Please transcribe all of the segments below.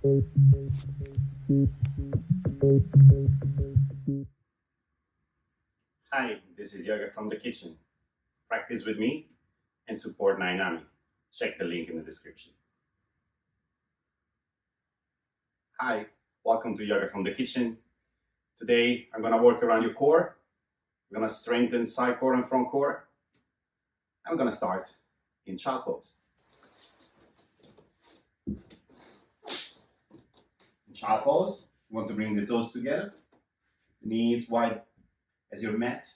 Hi, this is Yoga from the kitchen. Practice with me and support NAMI. Check the link in the description. Hi, welcome to Yoga from the kitchen. Today I'm going to work around your core. We're going to strengthen side core and front core. I'm going to start in child pose. In child pose, you want to bring the toes together, knees wide as your mat,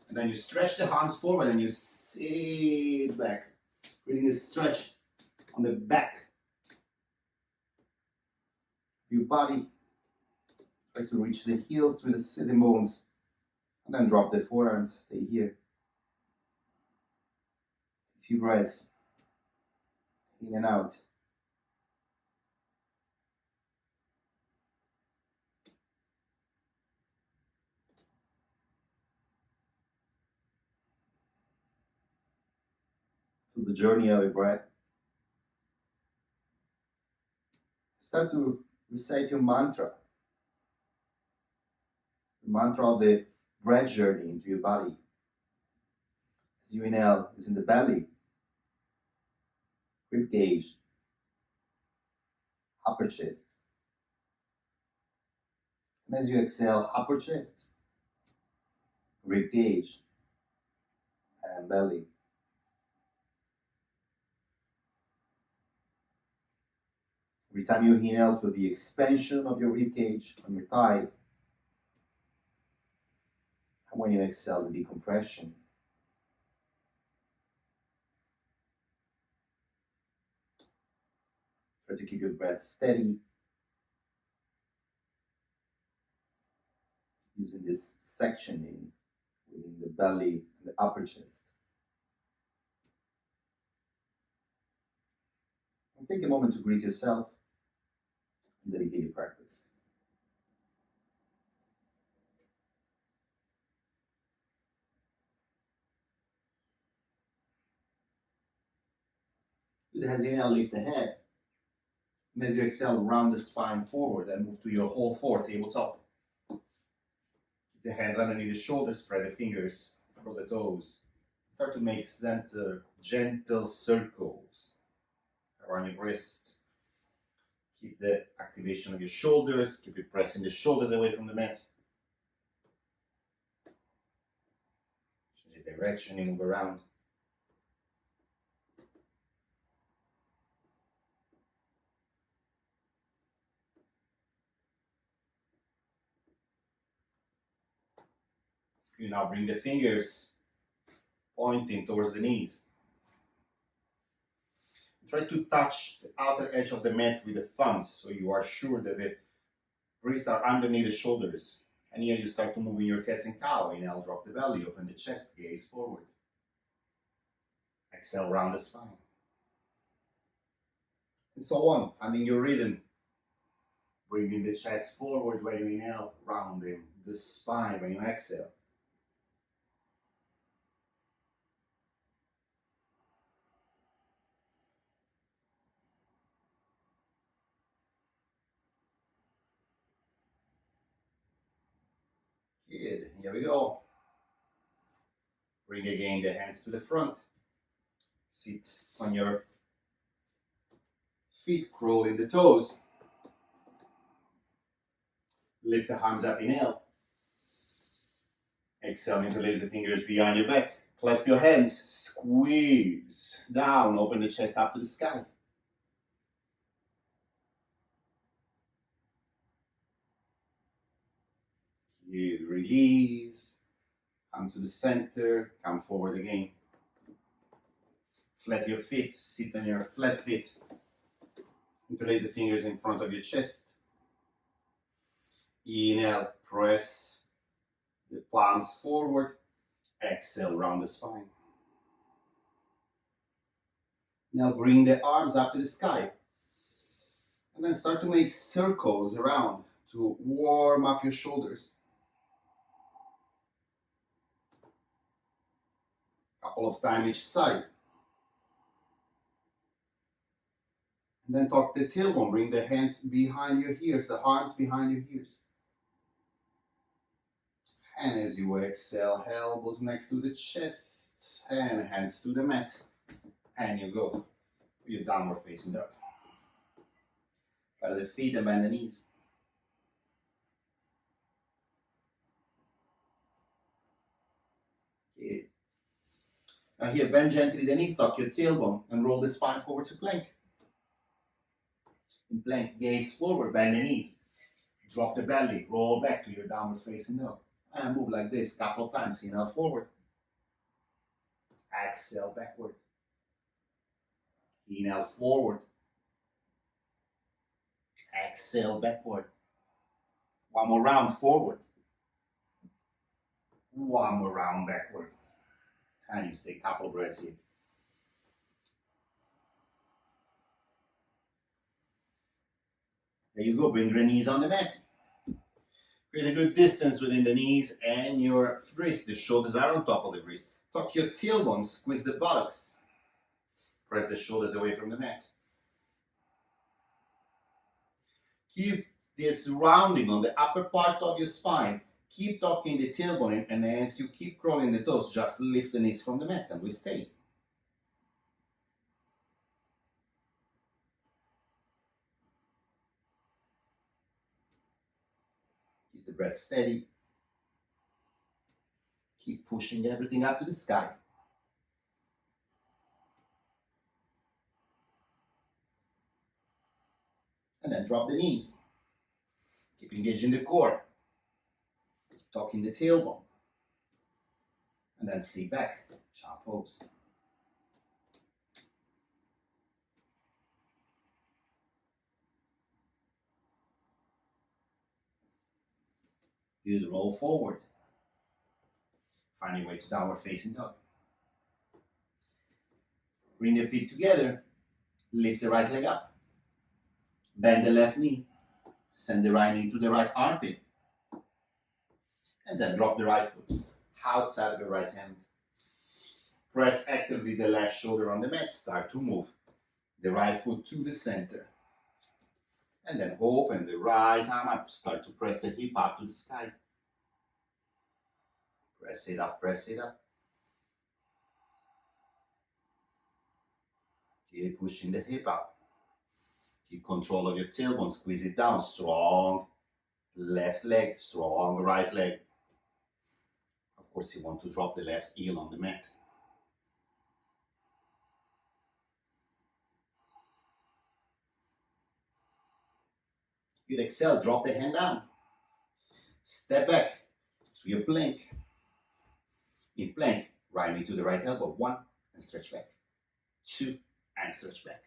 and then you stretch the arms forward and you sit back, creating a stretch on the back of your body. Try to reach the heels through the sitting bones, and then drop the forearms. Stay here. A few breaths in and out. To the journey of a breath. Start to recite your mantra. The mantra of the breath journey into your body. As you inhale, is in the belly, rib cage, upper chest. And as you exhale, upper chest, rib cage, and belly. Every time you inhale, feel the expansion of your rib cage on your thighs. And when you exhale, the decompression. Try to keep your breath steady, using this sectioning within the belly and the upper chest. And take a moment to greet yourself and dedicate your practice. As you inhale, lift the head. And as you exhale, round the spine forward and move to your whole four, tabletop. Keep the hands underneath the shoulders, spread the fingers, curl the toes. Start to make gentle circles around your wrist. Keep the activation of your shoulders. Keep it pressing the shoulders away from the mat. Change the direction and move around. You now bring the fingers pointing towards the knees. Try to touch the outer edge of the mat with the thumbs so you are sure that the wrists are underneath the shoulders. And here you start to move in your cats and cow. Inhale, drop the belly, open the chest, gaze forward. Exhale, round the spine. And so on, finding your rhythm. Bringing the chest forward when you inhale, rounding the spine when you exhale. Good, here we go. Bring again the hands to the front. Sit on your feet, curling the toes. Lift the arms up, inhale. Exhale, interlace the fingers behind your back. Clasp your hands, squeeze down, open the chest up to the sky. Good, release. Come to the center, come forward again. Flat your feet, sit on your flat feet. Interlace the fingers in front of your chest. Inhale, press the palms forward. Exhale, round the spine. Now bring the arms up to the sky. And then start to make circles around to warm up your shoulders. Couple of times each side. And then tuck the tailbone. Bring the hands behind your ears, the arms behind your ears. And as you exhale, elbows next to the chest and hands to the mat. And you go for your downward facing dog. Out the feet and bend the knees. Good. Now here, bend gently the knees, tuck your tailbone and roll the spine forward to plank. In plank, gaze forward, bend the knees. Drop the belly, roll back to your downward facing dog. And move like this a couple of times. Inhale forward. Exhale backward. Inhale forward. Exhale backward. One more round forward. One more round backward. And you stay a couple of breaths here. There you go. Bring your knees on the mat. Create a good distance within the knees and your wrists. The shoulders are on top of the wrist. Tuck your tailbone, squeeze the buttocks. Press the shoulders away from the mat. Keep this rounding on the upper part of your spine. Keep tucking the tailbone, and as you keep crawling the toes, just lift the knees from the mat and we stay. Keep the breath steady. Keep pushing everything up to the sky. And then drop the knees. Keep engaging the core. Keep tucking the tailbone. And then sit back. Child pose. Good. Roll forward. Find your way to downward facing dog. Bring the feet together. Lift the right leg up. Bend the left knee. Send the right knee to the right armpit. And then drop the right foot outside of the right hand. Press actively the left shoulder on the mat. Start to move the right foot to the center. And then open the right arm up. Start to press the hip up to the sky. Press it up, press it up. Keep pushing the hip up. Keep control of your tailbone, squeeze it down. Strong left leg, strong right leg. Of course, you want to drop the left heel on the mat. Good, exhale, drop the hand down. Step back to your plank. In plank, right knee to the right elbow. 1, and stretch back. 2, and stretch back.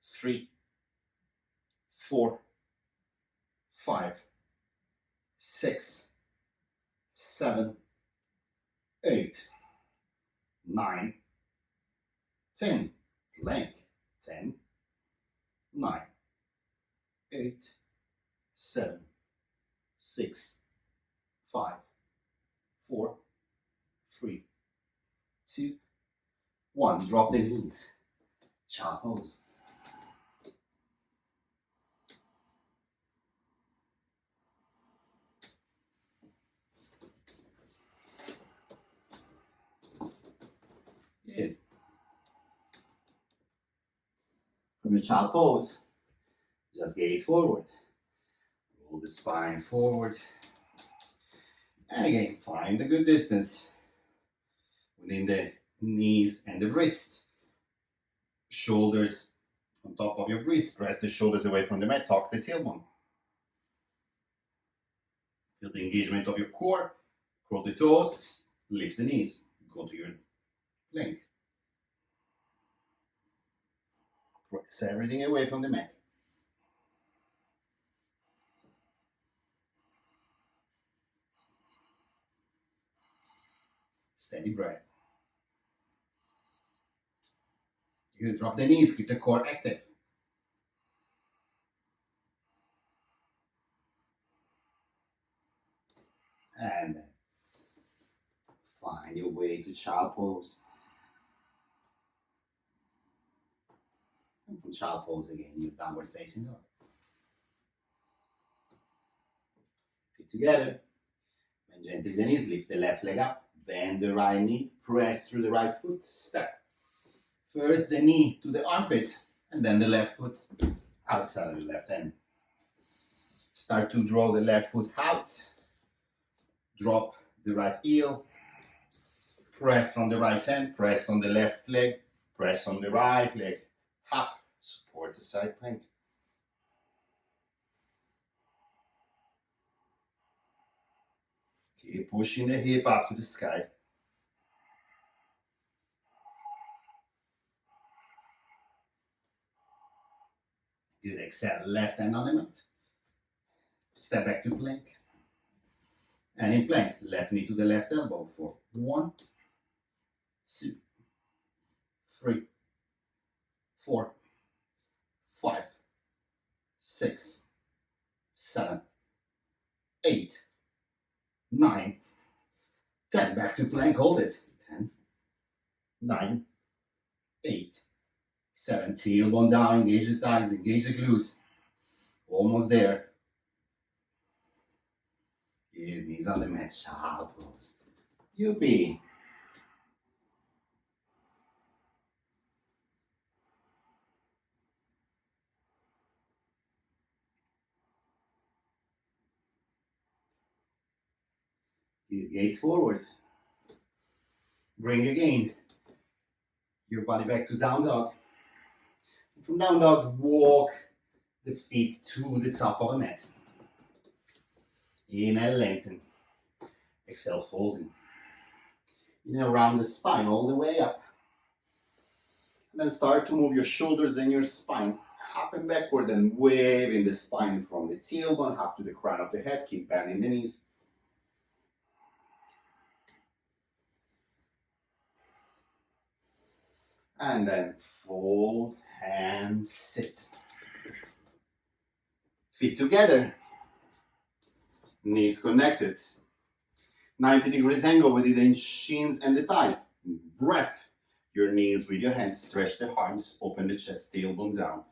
3, 4, 5, 6, 7, 8, 9, 10. Plank. 10, 9, 8, 7, 6, 5, 4, 3, 2, 1. Drop the knees. Child pose. Good. From your child pose, just gaze forward. Roll the spine forward. And again, find a good distance within the knees and the wrist. Shoulders on top of your wrist. Press the shoulders away from the mat. Tuck the tailbone. Feel the engagement of your core. Curl the toes. Lift the knees. Go to your plank. Press everything away from the mat. Steady breath. You drop the knees, keep the core active. And find your way to child pose. And Child pose again, your downward facing dog. Feet together. Bend gently the knees, lift the left leg up, bend the right knee, press through the right foot, step. First the knee to the armpit, and then the left foot outside of the left hand. Start to draw the left foot out, drop the right heel, press on the right hand, press on the left leg, press on the right leg, up, support the side plank. Keep pushing the hip up to the sky. Good, exhale, left hand on the mat. Step back to plank. And in plank, left knee to the left elbow for 1, 2, 3, 4, 5, 6, 7, 8, 9, 10. Back to plank, hold it. 10, 9, 8, 7. Tailbone down, engage the thighs, engage the glutes. Almost there. Good, knees on the mat, child pose. Youppi. Good, gaze forward. Bring again your body back to down dog. From down dog, walk the feet to the top of the mat. Inhale, lengthen. Exhale, folding. Inhale, round the spine all the way up. And then start to move your shoulders and your spine up and backward and waving the spine from the tailbone up to the crown of the head. Keep bending the knees. And then fold and sit. Feet together. Knees connected. 90 degrees angle with the shins and the thighs. Wrap your knees with your hands. Stretch the arms. Open the chest. Tailbone down.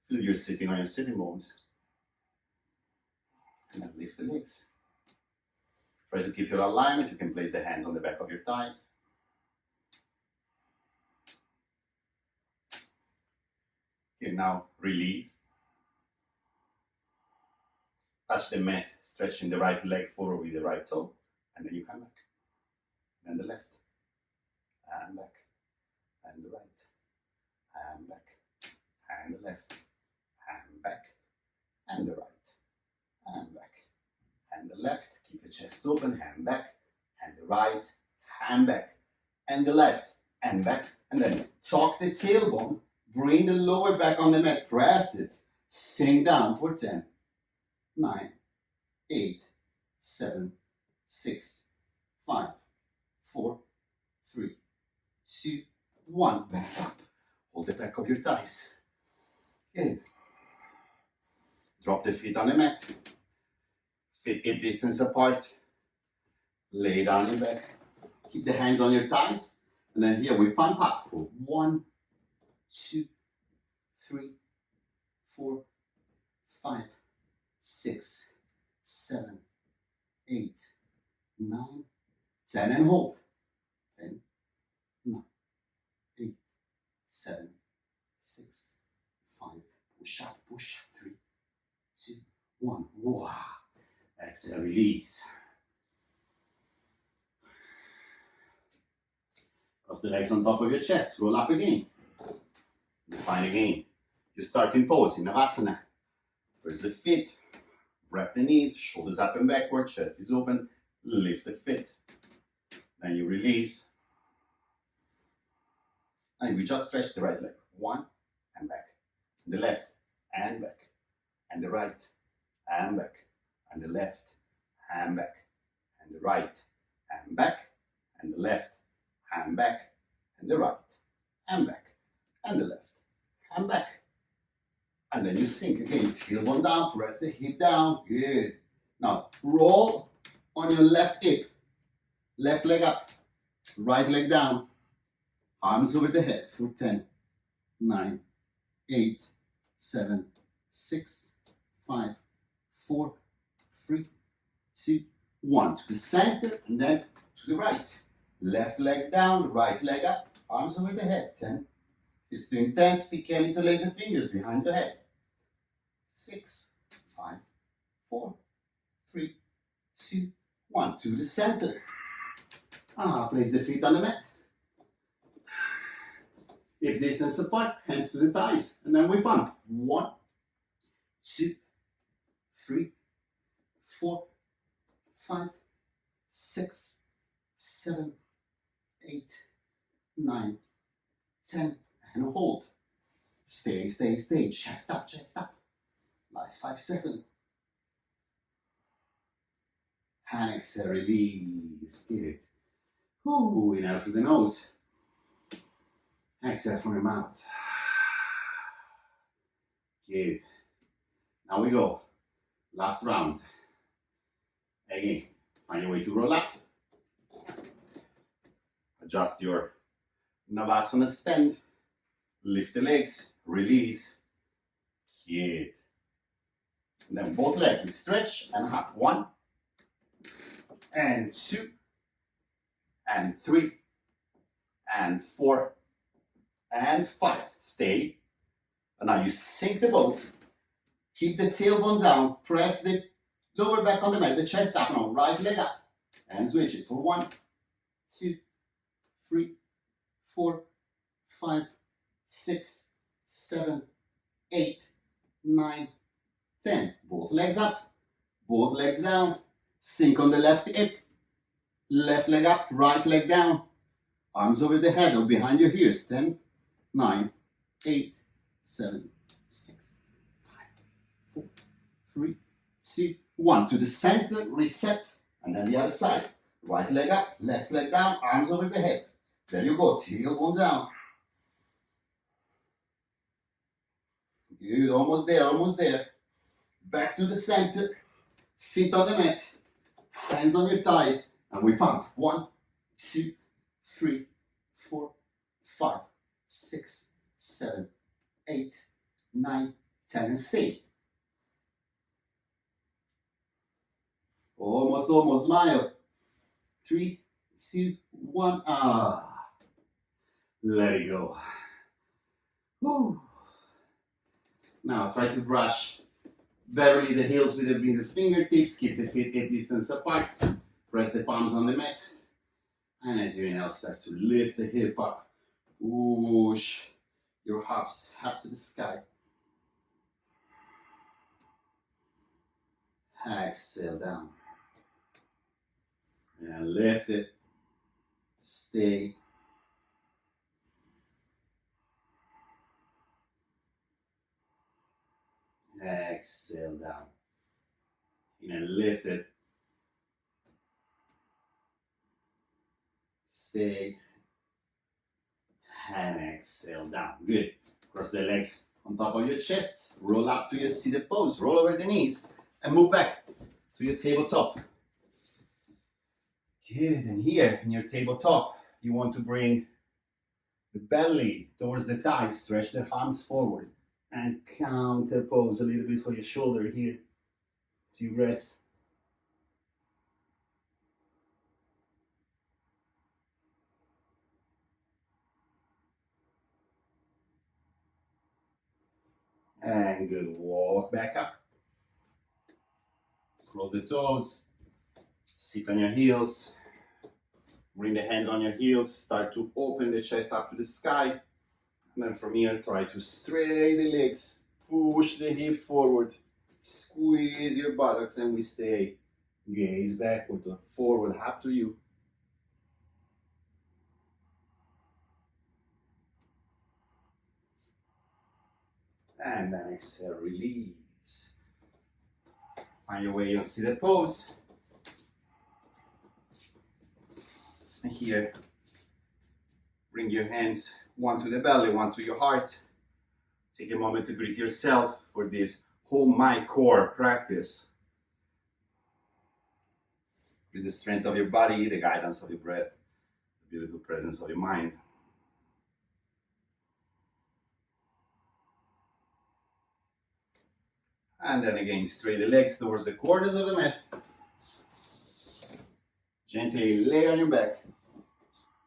Feel you're sitting on your sitting bones. And then lift the legs. Try to keep your alignment. You can place the hands on the back of your thighs. Okay, now release. Touch the mat, stretching the right leg forward with the right toe, and then you come back. And the left, and back, and the right, and back, and the left, and back, and the right, and back, and the left. Keep the chest open, hand back, and the right, hand back, and the left, and back, and then tuck the tailbone, bring the lower back on the mat, press it, sink down for 10. 9, 8, 7, 6, 5, 4, 3, 2, 1. Back up. Hold the back of your thighs. Good. Drop the feet on the mat. Feet hip distance apart. Lay down your back. Keep the hands on your thighs. And then here we pump up for 1, 2, 3, 4, 5, 6, 7, 8, 9, 10, and hold. 10, 9, 8, 7, 6, 5. Push up, push. 3, 2, 1. Wow. Exhale, release. Cross the legs on top of your chest. Roll up again. Define again. Your starting pose in Navasana. Press the feet. Wrap the knees, shoulders up and backward, chest is open, lift the feet. Then you release. And we just stretch the right leg. 1 and back. The left and back. And the right and back. And the left and back. And the right and back. And the left and back. And the right and back. And the left and back. And then you sink again, tailbone down, press the hip down, good. Now, roll on your left hip, left leg up, right leg down, arms over the head for 10, 9, 8, 7, 6, 5, 4, 3, 2, 1. To the center and then to the right. Left leg down, right leg up, arms over the head. 10. If it's too intense, you can interlace the fingers behind your head. 6, 5, 4, 3, 2, 1. To the center. Place the feet on the mat. Hip distance apart, hands to the thighs, and then we pump. 1, 2, 3, 4, 5, 6, 7, 8, 9, 10, and hold. Stay, stay, stay. Chest up, chest up. Last 5 seconds. And exhale, release. Get it. Ooh, inhale through the nose. Exhale from your mouth. Good. Now we go. Last round. Again, find your way to roll up. Adjust your Navasana stand. Lift the legs. Release. Good. And then both legs. We stretch and hop. 1 and 2 and 3 and 4 and 5. Stay. And now you sink the boat. Keep the tailbone down. Press the lower back on the mat. The chest up now. Right leg up. And switch it for 1, 2, 3, 4, 5, 6, 7, 8, 9, 10. Both legs up. Both legs down. Sink on the left hip. Left leg up. Right leg down. Arms over the head or behind your ears. 10, 9, 8, 7, 6, 5, 4, 3, 2, 1. To the center, reset, and then the other side. Right leg up, left leg down, arms over the head. There you go, tailbone down. Good, almost there, almost there. Back to the center, feet on the mat, hands on your thighs, and we pump. 1, 2, 3, 4, 5, 6, 7, 8, 9, 10, and stay. Almost, almost, smile. 3, 2, 1, let it go. Whew. Now try to brush barely the heels with the fingertips, keep the feet hip distance apart, press the palms on the mat, and as you inhale, start to lift the hip up. Push your hops up to the sky. Exhale down. And lift it. Stay. Exhale down. And lift it. Stay. And exhale down. Good. Cross the legs on top of your chest. Roll up to your seated pose. Roll over the knees. And move back to your tabletop. Good. And here in your tabletop, you want to bring the belly towards the thighs. Stretch the arms forward. And counter pose a little bit for your shoulder here. To your breath. And good. Walk back up. Roll the toes. Sit on your heels. Bring the hands on your heels. Start to open the chest up to the sky. And then from here, try to straighten the legs. Push the hip forward. Squeeze your buttocks and we stay. Gaze backward or forward, up to you. And then exhale, release. Find your way on seated pose. And here, bring your hands, one to the belly, one to your heart. Take a moment to greet yourself for this whole mind core practice. With the strength of your body, the guidance of your breath, the beautiful presence of your mind. And then again, straight the legs towards the corners of the mat. Gently lay on your back.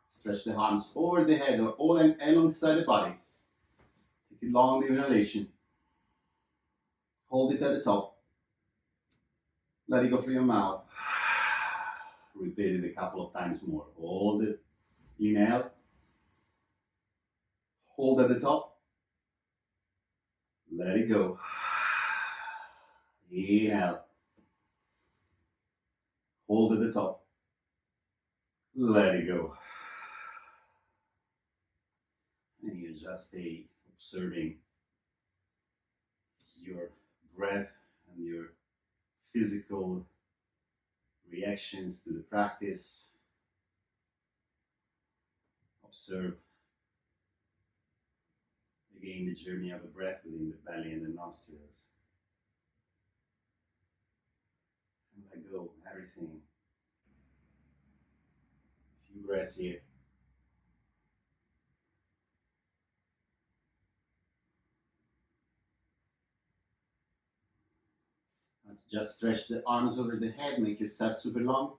Stretch the arms over the head or all alongside the body. Take a long inhalation. Hold it at the top. Let it go through your mouth. Repeat it a couple of times more. Hold it. Inhale. Hold at the top. Let it go. Inhale. Hold at the top. Let it go. And you just stay observing your breath and your physical reactions to the practice. Observe again the journey of the breath within the belly and the nostrils. And let go of everything. A few breaths here. Just stretch the arms over the head, make yourself super long.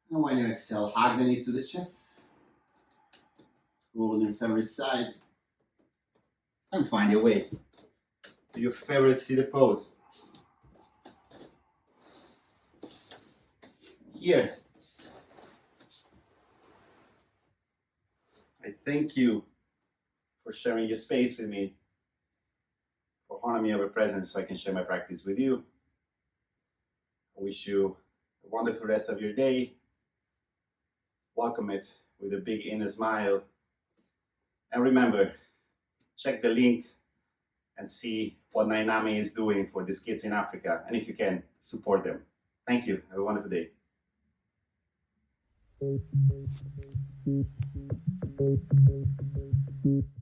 And when you exhale, hug the knees to the chest. Roll on your favorite side. And find your way to your favorite seated pose. Here. I thank you for sharing your space with me, for honoring me of your presence so I can share my practice with you. I wish you a wonderful rest of your day. Welcome it with a big inner smile. And remember, check the link and see what NAMI is doing for these kids in Africa. And if you can, support them. Thank you. Have a wonderful day.